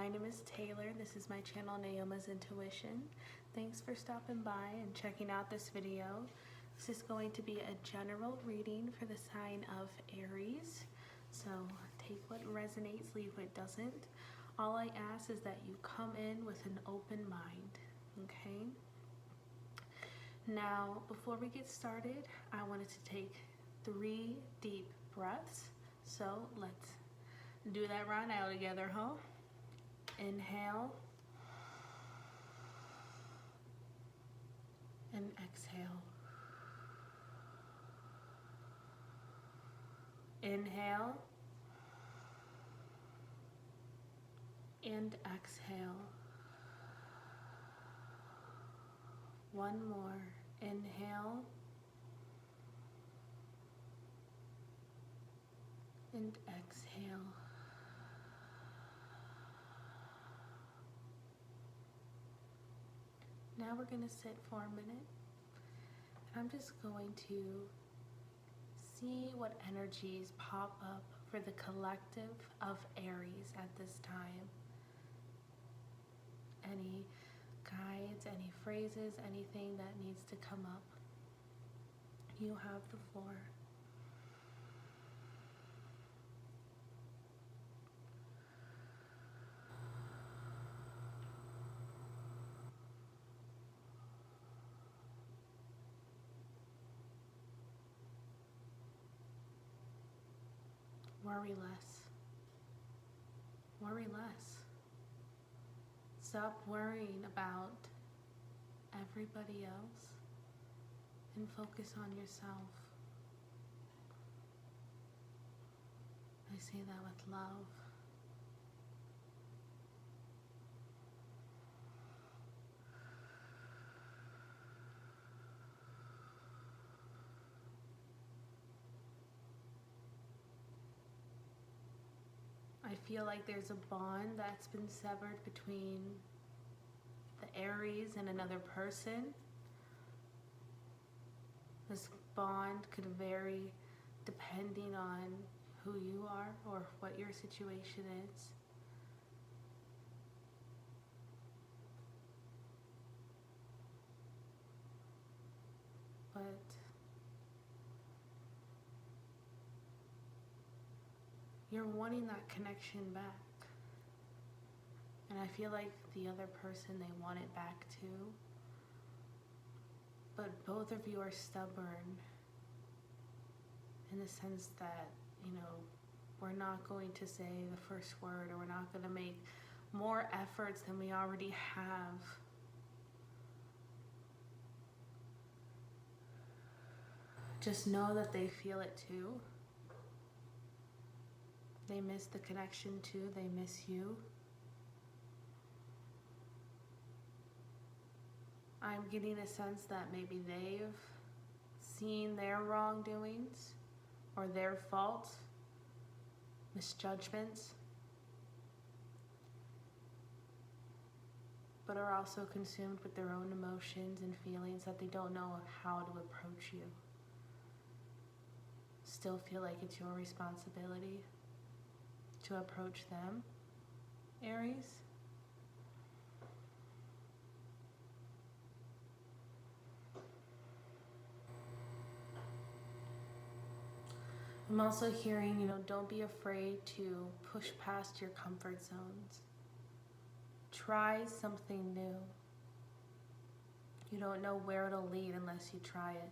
my name is Taylor. This is my channel, Neoma's Intuition. Thanks for stopping by and checking out this video. This is going to be a general reading for the sign of Aries. So take what resonates, leave what doesn't. All I ask is that you come in with an open mind, okay? Now, before we get started, I wanted to take 3 deep breaths. So let's do that right now together, huh? Inhale and exhale. Inhale and exhale. One more. Inhale and exhale. Now we're going to sit for a minute. I'm just going to see what energies pop up for the collective of Aries at this time. Any guides, any phrases, anything that needs to come up. You have the floor. Worry less. Worry less. Stop worrying about everybody else and focus on yourself. I say that with love. I feel like there's a bond that's been severed between the Aries and another person. This bond could vary depending on who you are or what your situation is. But you're wanting that connection back. And I feel like the other person, they want it back too. But both of you are stubborn in the sense that, we're not going to say the first word, or we're not going to make more efforts than we already have. Just know that they feel it too. They miss the connection too. They miss you. I'm getting a sense that maybe they've seen their wrongdoings or their faults, misjudgments, but are also consumed with their own emotions and feelings that they don't know how to approach you. Still feel like it's your responsibility to approach them, Aries. I'm also hearing, don't be afraid to push past your comfort zones. Try something new. You don't know where it'll lead unless you try it.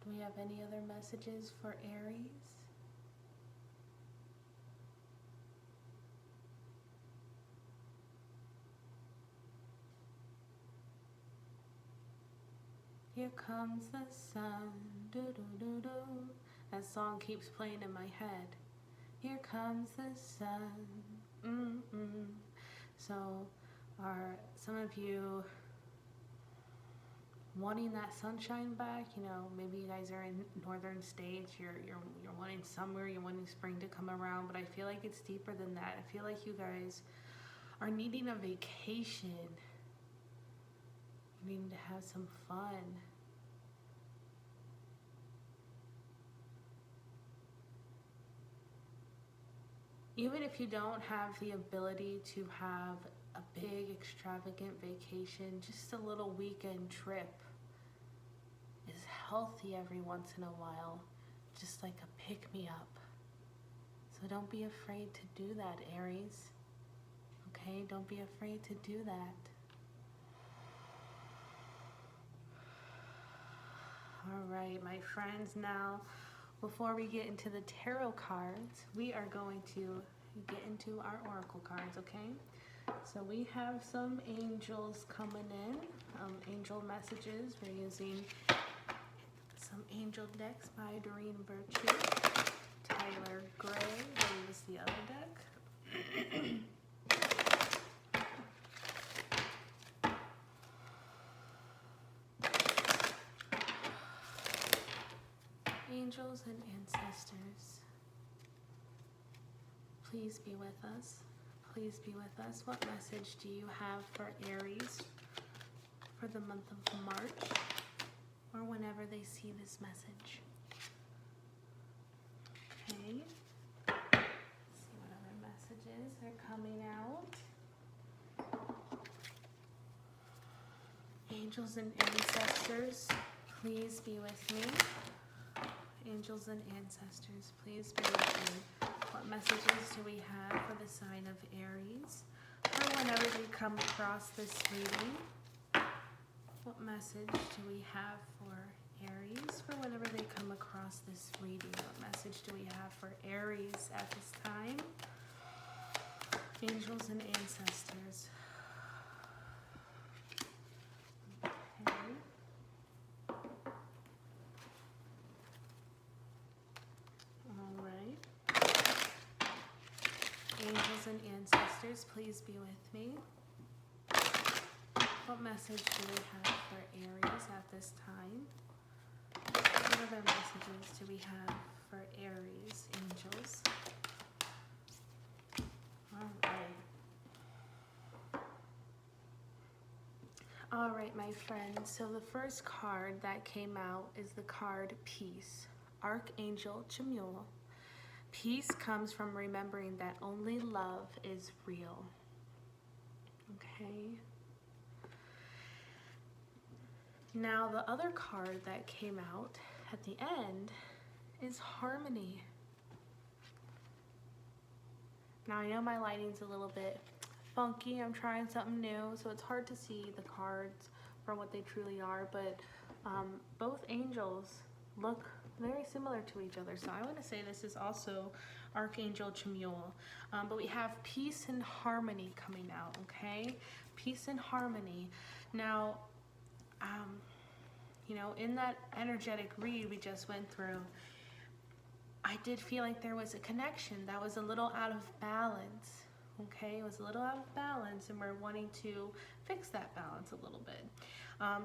Do we have any other messages for Aries? Here comes the sun, do-do-do-do. That song keeps playing in my head. Here comes the sun. So some of you wanting that sunshine back. You know, maybe you guys are in northern states, you're wanting summer, you're wanting spring to come around, but I feel like it's deeper than that. I feel like you guys are needing a vacation. You need to have some fun. Even if you don't have the ability to have a big extravagant vacation, just a little weekend trip is healthy every once in a while, just like a pick-me-up. So don't be afraid to do that, Aries. Okay, don't be afraid to do that. All right, my friends, now before we get into the tarot cards, we are going to get into our oracle cards, okay? So we have some angels coming in, angel messages. We're using some angel decks by Doreen Virtue, Tyler Gray. We'll use the other deck. Angels and ancestors, please be with us. Please be with us. What message do you have for Aries for the month of March, or whenever they see this message? Okay. Let's see what other messages are coming out. Angels and ancestors, please be with me. Angels and ancestors, please be with me. What messages do we have for the sign of Aries, or whenever they come across this reading? What message do we have for Aries, for whenever they come across this reading? What message do we have for Aries at this time? Angels and ancestors. Okay. Angels and ancestors, please be with me. What message do we have for Aries at this time? What other messages do we have for Aries, angels? All right, my friends. So the first card that came out is the card Peace, Archangel Chamuel. Peace comes from remembering that only love is real. Okay. Now the other card that came out at the end is Harmony. Now I know my lighting's a little bit funky. I'm trying something new, so it's hard to see the cards for what they truly are, but both angels look very similar to each other. So I want to say this is also Archangel Chamuel. But we have Peace and Harmony coming out, okay? Peace and Harmony. Now, you know, in that energetic read we just went through, I did feel like there was a connection that was a little out of balance, okay? It was a little out of balance, and we're wanting to fix that balance a little bit.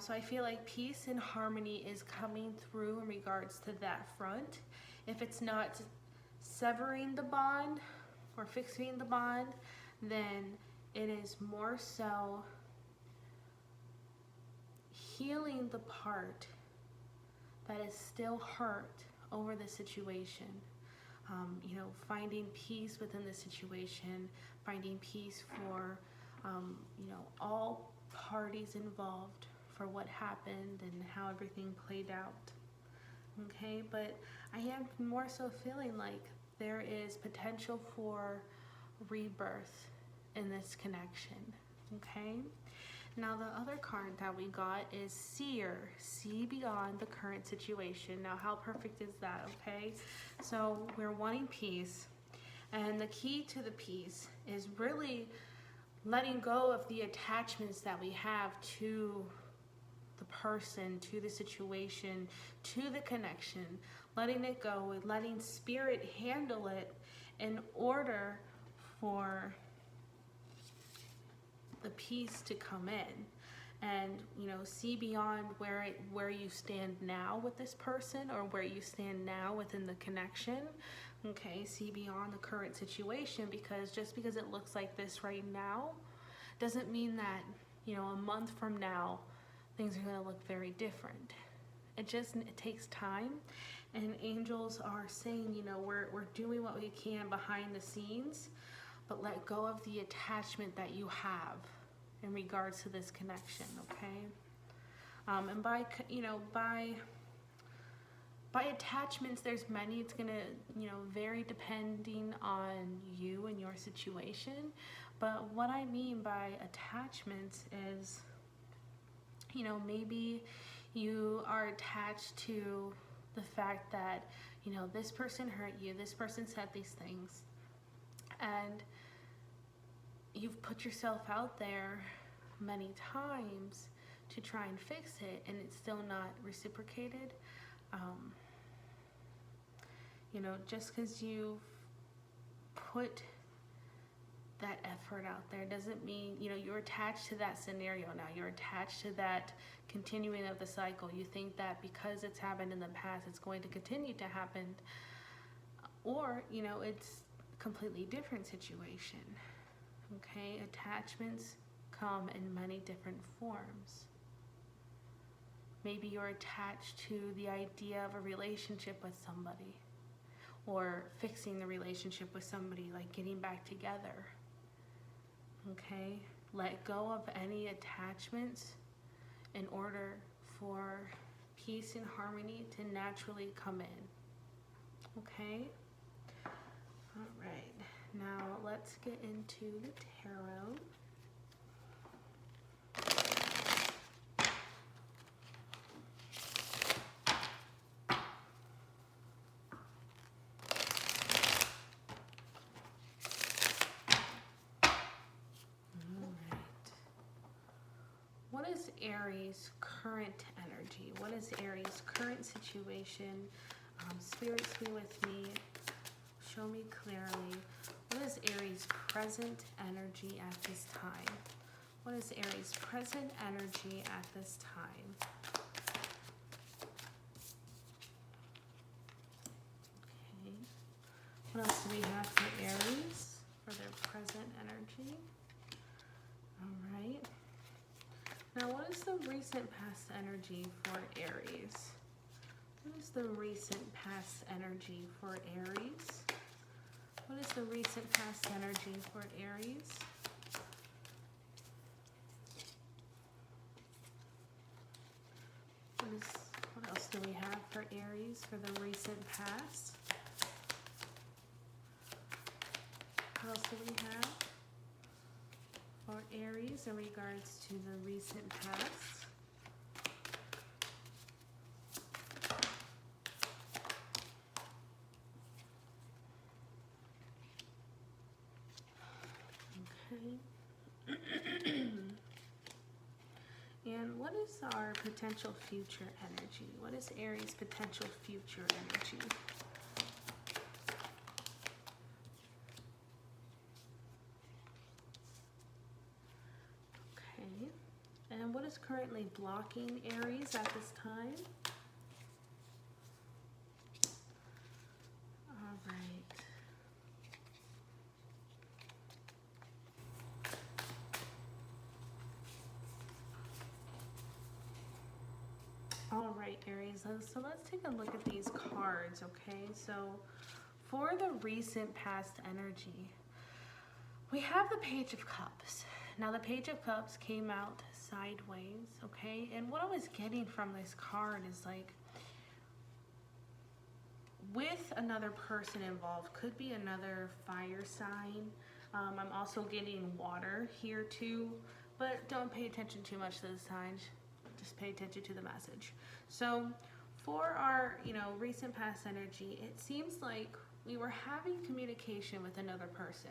So I feel like peace and harmony is coming through in regards to that front. If it's not severing the bond or fixing the bond, then it is more so healing the part that is still hurt over the situation. You know, finding peace within the situation, finding peace for, you know, all parties involved for what happened and how everything played out. Okay, but I am more so feeling like there is potential for rebirth in this connection. Okay, now the other card that we got is Seer, see beyond the current situation. Now how perfect is that? Okay, so we're wanting peace, and the key to the peace is really letting go of the attachments that we have to the person, to the situation, to the connection, letting it go and letting spirit handle it in order for the peace to come in. and, you know, see beyond where you stand now with this person, or where you stand now within the connection. Okay, see beyond the current situation, because just because it looks like this right now doesn't mean that, you know, a month from now things are going to look very different. It takes time, and angels are saying, you know, we're doing what we can behind the scenes, but let go of the attachment that you have in regards to this connection, okay? And by attachments, there's many. It's gonna, you know, vary depending on you and your situation. But what I mean by attachments is, you know, maybe you are attached to the fact that, you know, this person hurt you, this person said these things, and you've put yourself out there many times to try and fix it, and it's still not reciprocated. You know, just because you've put that effort out there doesn't mean, you know, you're attached to that scenario now. You're attached to that continuing of the cycle. You think that because it's happened in the past, it's going to continue to happen, or, you know, it's a completely different situation. Okay, attachments come in many different forms. Maybe you're attached to the idea of a relationship with somebody, or fixing the relationship with somebody, like getting back together. Okay, let go of any attachments in order for peace and harmony to naturally come in. Okay? All right, now let's get into the tarot. What is Aries' current energy? What is Aries' current situation? Spirits, be with me. Show me clearly. What is Aries' present energy at this time? What is Aries' present energy at this time? Okay. What else do we have for Aries for their present energy? All right. Now, what is the recent past energy for Aries? What is the recent past energy for Aries? What is the recent past energy for Aries? What else do we have for Aries for the recent past? What else do we have for Aries in regards to the recent past? Okay. And what is our potential future energy? What is Aries' potential future energy? And what is currently blocking Aries at this time? All right. All right, Aries. So let's take a look at these cards, okay? So for the recent past energy, we have the Page of Cups. Now, the Page of Cups came out sideways, okay? And what I was getting from this card is, like, with another person involved, could be another fire sign. I'm also getting water here too, but don't pay attention too much to the signs. Just pay attention to the message. So for our, recent past energy, it seems like we were having communication with another person,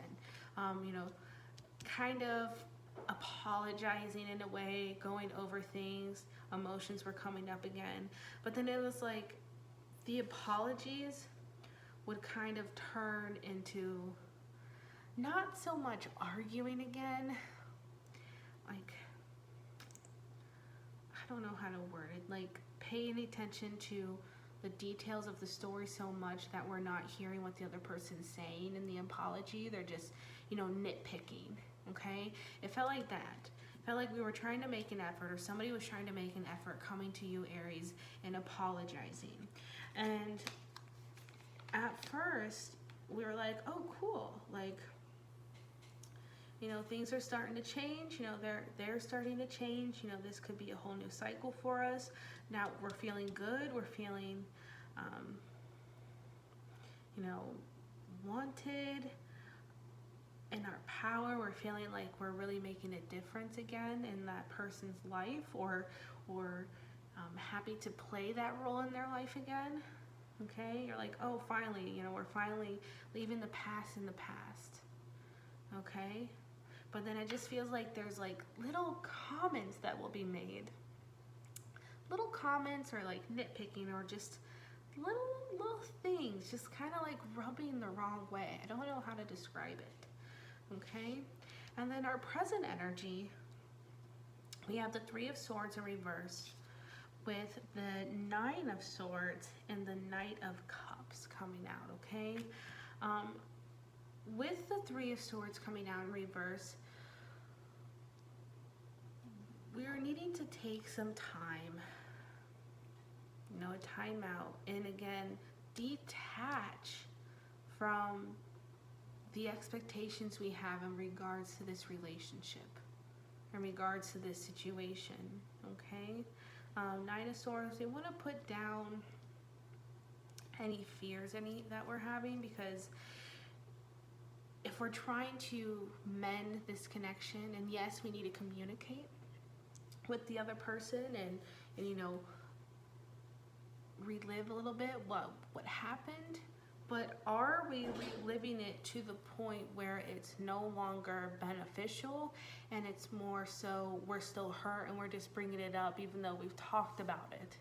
kind of apologizing in a way, going over things, emotions were coming up again. But then it was like the apologies would kind of turn into not so much arguing again, like don't know how to word it, like paying attention to the details of the story so much that we're not hearing what the other person's saying in the apology. They're just, nitpicking, okay? It felt like that. It felt like we were trying to make an effort, or somebody was trying to make an effort coming to you, Aries, and apologizing. And at first, we were like, oh, cool. Like, things are starting to change. They're starting to change. This could be a whole new cycle for us. Now we're feeling good. We're feeling, wanted in our power. We're feeling like we're really making a difference again in that person's life, or happy to play that role in their life again. Okay, you're like, oh, finally, we're finally leaving the past in the past. Okay, but then it just feels like there's like little comments that will be made, little comments, or like nitpicking, or just little things, just kind of like rubbing the wrong way. I don't know how to describe it. Okay, and then our present energy, we have the Three of Swords in reverse, with the Nine of Swords and the Knight of Cups coming out. Okay, with the Three of Swords coming out in reverse, we are needing to take some time, a time out, and again, detach from the expectations we have in regards to this relationship, in regards to this situation. Okay, Nine of Swords, they want to put down any fears that we're having, because if we're trying to mend this connection, and yes, we need to communicate with the other person and relive a little bit what happened, but are we reliving it to the point where it's no longer beneficial, and it's more so we're still hurt and we're just bringing it up even though we've talked about it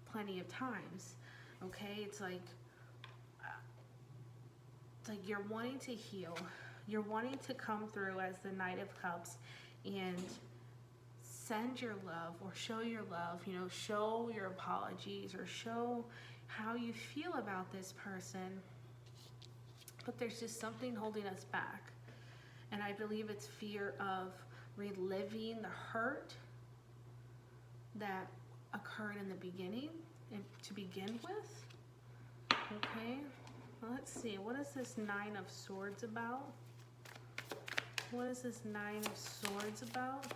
plenty of times? Okay, it's like you're wanting to heal, you're wanting to come through as the Knight of Cups and send your love, or show your love, show your apologies, or show how you feel about this person, but there's just something holding us back. And I believe it's fear of reliving the hurt that occurred in the beginning and to begin with. Okay, well, let's see, what is this Nine of Swords about? What is this Nine of Swords about?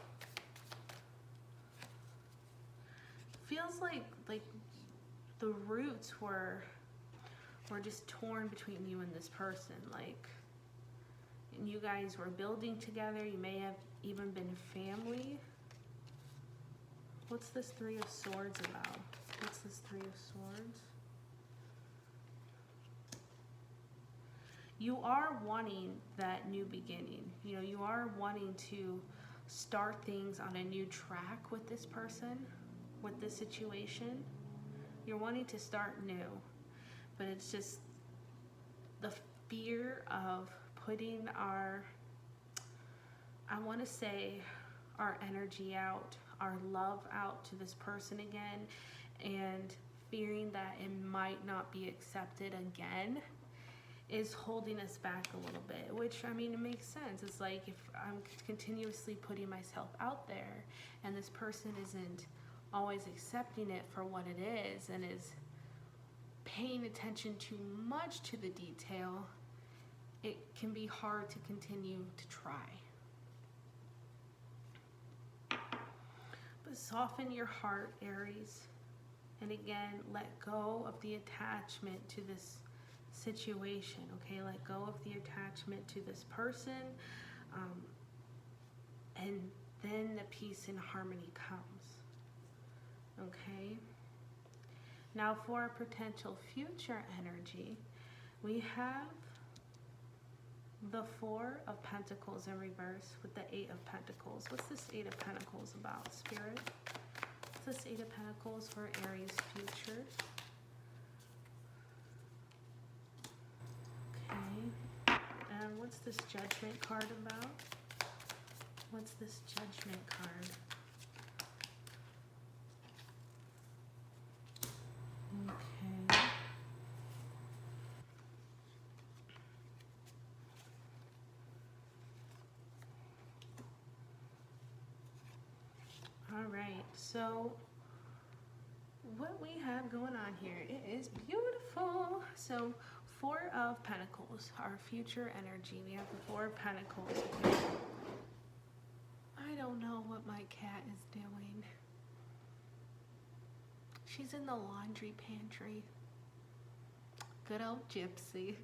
Feels like the roots were just torn between you and this person, and you guys were building together. You may have even been family. What's this Three of Swords about? What's this Three of Swords? You are wanting that new beginning. You are wanting to start things on a new track with this person, with this situation. You're wanting to start new, but it's just the fear of putting our energy out, our love out to this person again, and fearing that it might not be accepted again is holding us back a little bit, which, it makes sense. It's like if I'm continuously putting myself out there and this person isn't always accepting it for what it is and is paying attention too much to the detail, it can be hard to continue to try. But soften your heart, Aries, and again, let go of the attachment to this situation. Okay, let go of the attachment to this person, and then the peace and harmony comes. Okay, now for a potential future energy, we have the Four of Pentacles in reverse with the Eight of Pentacles. What's this Eight of Pentacles about, Spirit? What's this Eight of Pentacles for Aries future? Okay, and what's this Judgment card about? What's this Judgment card? right, so what we have going on here, it is beautiful. So 4 of Pentacles, our future energy. We have the 4 of Pentacles. I don't know what my cat is doing. She's in the laundry pantry. Good old Gypsy.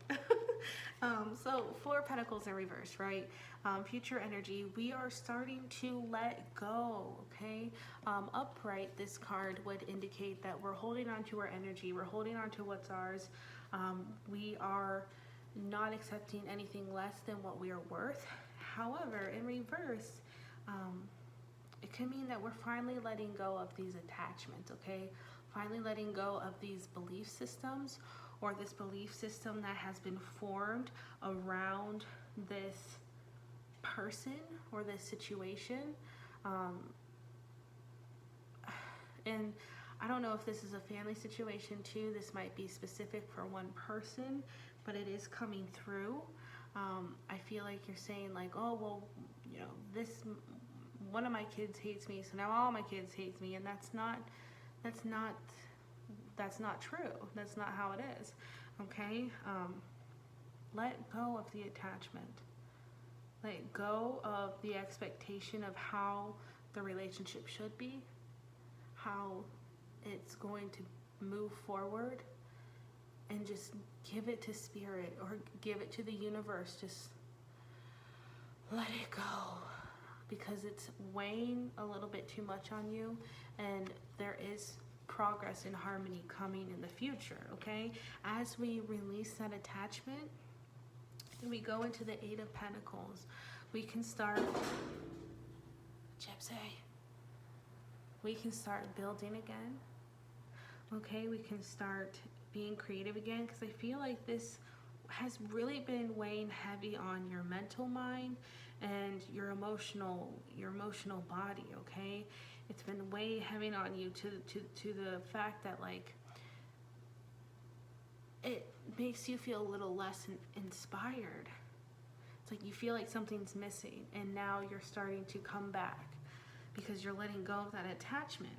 So 4 of Pentacles in reverse, right? Future energy, we are starting to let go, okay? Upright, this card would indicate that we're holding on to our energy. We're holding on to what's ours. We are not accepting anything less than what we are worth. However, in reverse, it can mean that we're finally letting go of these attachments, okay? Finally letting go of these belief systems, or this belief system that has been formed around this person or this situation. And I don't know if this is a family situation too. This might be specific for one person, but it is coming through. I feel like you're saying like, oh, well, you know, one of my kids hates me, so now all my kids hate me, and that's not true. That's not how it is. Okay? Let go of the attachment. Let go of the expectation of how the relationship should be, how it's going to move forward, and just give it to spirit or give it to the universe. Just let it go, because it's weighing a little bit too much on you, and there is progress and harmony coming in the future, okay? As we release that attachment, we go into the 8 of Pentacles. We can start, Gypsy, we can start building again, okay? We can start being creative again, because I feel like this has really been weighing heavy on your mental mind and your emotional body, okay? It's been way heavy on you to the fact that, like, it makes you feel a little less inspired. It's like you feel like something's missing, and now you're starting to come back because you're letting go of that attachment.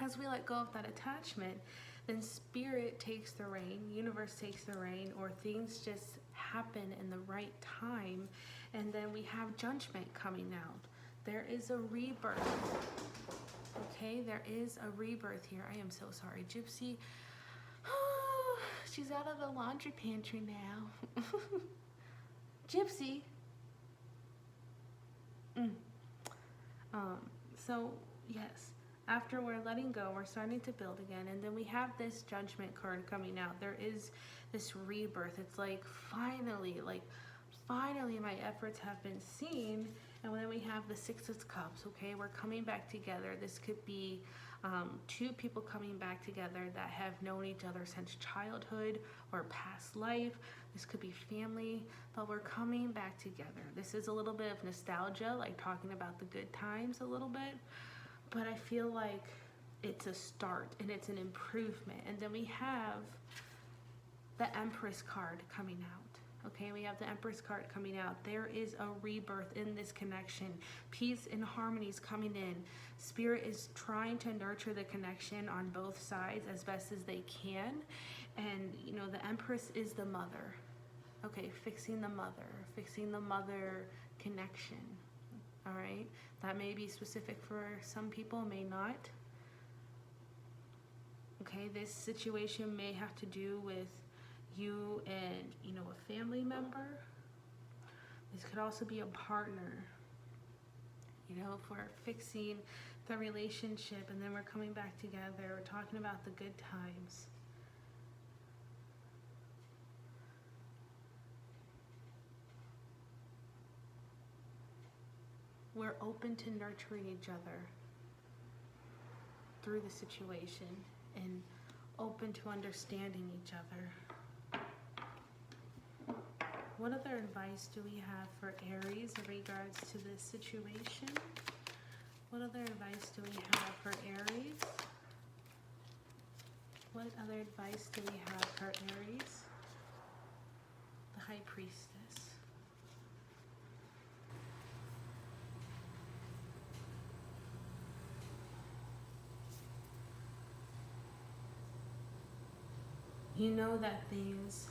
As we let go of that attachment, then spirit takes the reign, universe takes the reign, or things just happen in the right time, and then we have judgment coming out. There is a rebirth, okay? There is a rebirth here. I am so sorry, Gypsy. She's out of the laundry pantry now. Gypsy. So, yes, after we're letting go, we're starting to build again, and then we have this judgment card coming out. There is this rebirth. It's like, finally my efforts have been seen. And then we have the 6 of Cups, okay? We're coming back together. This could be 2 people coming back together that have known each other since childhood or past life. This could be family, but we're coming back together. This is a little bit of nostalgia, like talking about the good times a little bit, but I feel like it's a start and it's an improvement. And then we have the Empress card coming out. Okay, we have the Empress card coming out. There is a rebirth in this connection. Peace and harmony is coming in. Spirit is trying to nurture the connection on both sides as best as they can. And, you know, the Empress is the mother. Okay, fixing the mother connection. All right, that may be specific for some people, may not. Okay, this situation may have to do with you and, you know, a family member. This could also be a partner. You know, if we're fixing the relationship and then we're coming back together, we're talking about the good times. We're open to nurturing each other through the situation and open to understanding each other. What other advice do we have for Aries in regards to this situation? What other advice do we have for Aries? What other advice do we have for Aries? The High Priestess. You know that things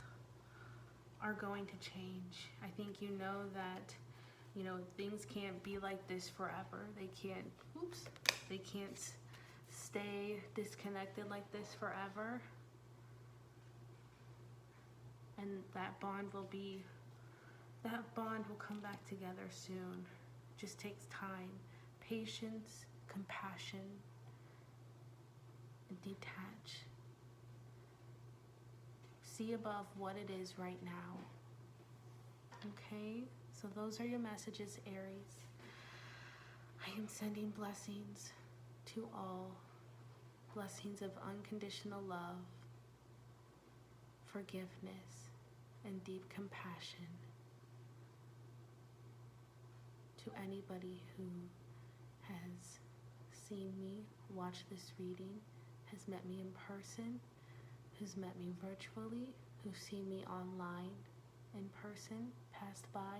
are going to change. I think you know that, things can't be like this forever. They can't stay disconnected like this forever. And that bond will come back together soon. Just takes time, patience, compassion, and detach. See above what it is right now. Okay? So those are your messages, Aries. I am sending blessings to all. Blessings of unconditional love, forgiveness, and deep compassion to anybody who has seen me, watched this reading, has met me in person, who's met me virtually, who's seen me online, in person, passed by.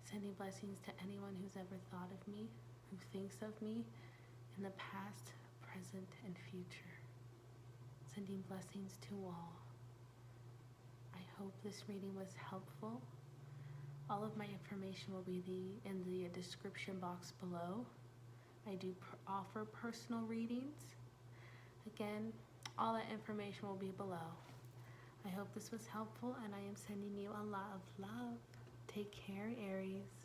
Sending blessings to anyone who's ever thought of me, who thinks of me in the past, present, and future. Sending blessings to all. I hope this reading was helpful. All of my information will be in the description box below. I do offer personal readings. Again, all that information will be below. I hope this was helpful, and I am sending you a lot of love. Take care, Aries.